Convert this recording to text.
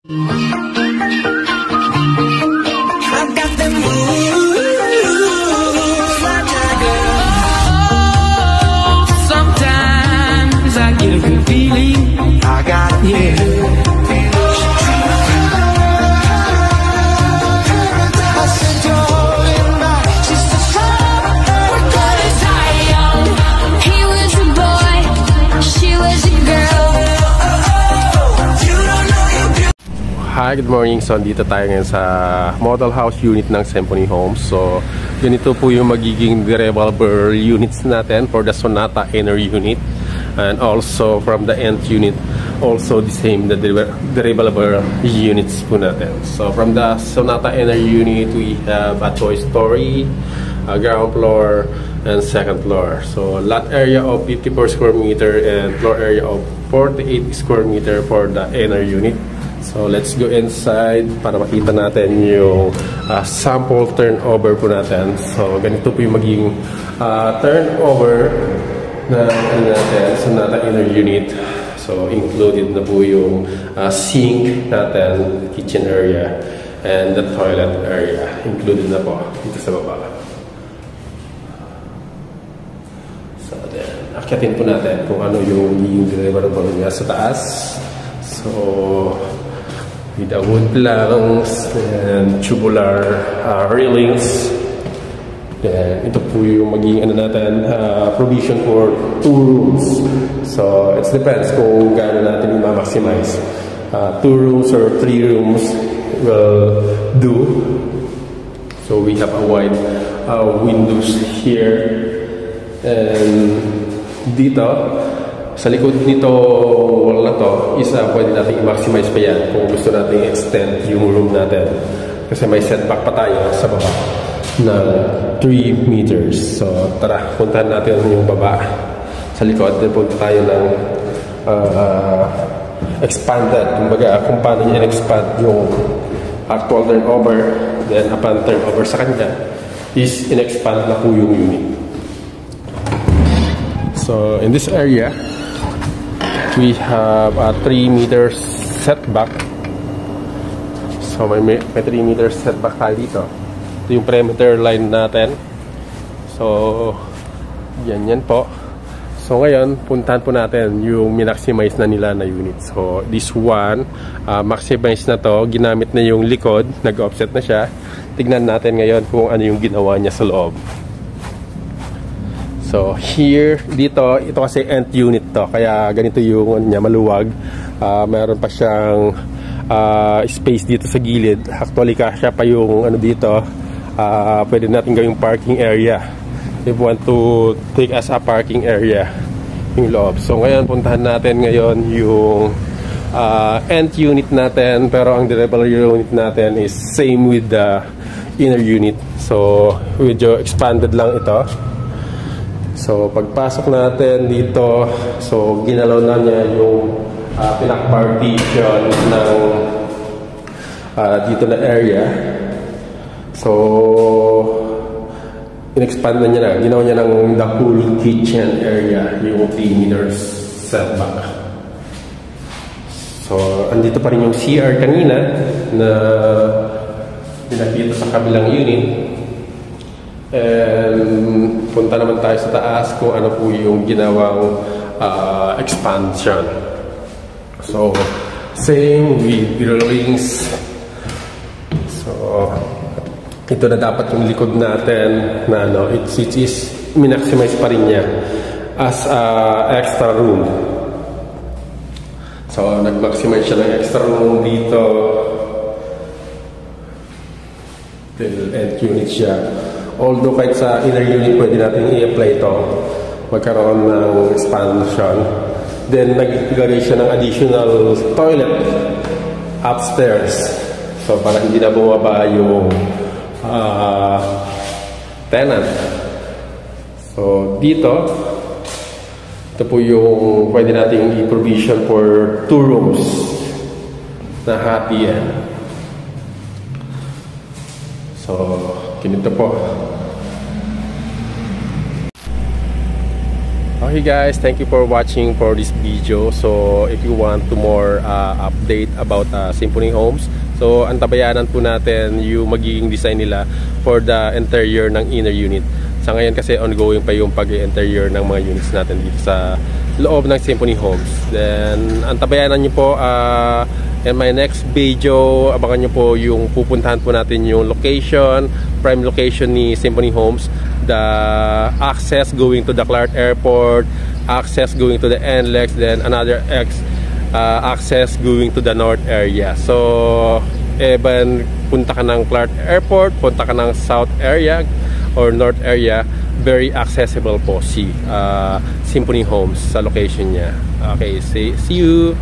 Sometimes I get a good feeling. I got it, yeah. Hi, good morning. So, dito tayo ngayon sa model house unit ng Symphony Homes. So, ganito po yung magiging durable units natin for the Sonata inner unit. And also from the end unit, also the same, the durable units po natin. So, from the Sonata inner unit, we have a two-story, a ground floor, and second floor. So, lot area of 54 square meter and floor area of 48 square meter for the inner unit. So, let's go inside para makita natin yung sample turnover po natin. So, ganito po yung magiging turnover na natin sa Sonata inner unit. So, included na po yung sink natin, kitchen area, and the toilet area. Included na po dito sa baba. So, then, akyatin po natin kung ano yung magiging deliverable niya sa taas. So, with the wood planks and tubular railings. Then, ito po yung magiging ano natin, provision for 2 rooms. So, it depends kung gaano natin i-maximize. 2 rooms or 3 rooms will do. So, we have a wide windows here. And dito, sa likod nito wall na to, pwede natin i-maximize pa yan kung gusto natin i-extend yung room natin. Kasi may setback pa tayo sa baba ng 3 meters. So, tara, puntahan natin yung baba sa likod. Then, punta tayo ng expanded. Kumbaga, kung paano niya in-expand yung actual turnover. Then, upon turnover sa kanya, is in-expand na po yung unit. So, in this area, we have a 3 meters setback. So, may 3 meters setback tayo dito. Ito yung perimeter line natin. So, yan po. So, ngayon, puntahan po natin yung minaximize na nila na unit. So, this one, maximize na to. Ginamit na yung likod. Nag-offset na siya. Tignan natin ngayon kung ano yung ginawa niya sa loob. So, here, dito, ito kasi end unit to. Kaya ganito yung niya, maluwag. Meron pa siyang space dito sa gilid. Actually, kasya pa yung ano dito. Pwede natin gawing parking area. If we want to take as a parking area yung loob. So, ngayon, puntahan natin ngayon yung end unit natin. Pero ang durable unit natin is same with the inner unit. So, medyo expanded lang ito. So, pagpasok natin dito, so, ginalaw na niya yung pinaka-partition ng dito na area. So, in-expand na niya na. Ginawa niya ng the whole kitchen area, yung 3 meters setback. So, andito pa rin yung CR kanina na pinakita sa kabilang unit. And punta naman tayo sa taas kung ano po yung ginawang expansion. So, same with railings. So, ito na dapat yung likod natin na ano, it is minaximize pa rin niya as extra room. So, nag-maximize siya ng extra room dito. Till end unit siya. Although kahit sa inner unit pwede natin i-apply ito, magkaroon ng expansion. Then naglagay siya ng additional toilet upstairs. So para hindi na bumaba yung tenant. So dito, ito po yung pwede natin i-provision for 2 rooms na happy end. So, ganito po. Okay guys, thank you for watching for this video. So if you want to more update about Symphony Homes, so antabayanan po natin yung magiging design nila for the interior ng inner unit. Sa ngayon kasi ongoing pa yung pag-interior ng mga units natin dito sa loob ng Symphony Homes. Then antabayanan nyo po in my next video, abangan nyo po yung pupuntahan po natin yung location, prime location ni Symphony Homes, the access going to the Clark Airport, access going to the NLEX, then another access going to the north area. So even punta ka ng Clark Airport, punta ka ng south area or north area, very accessible po si Symphony Homes sa location niya. Okay, see you!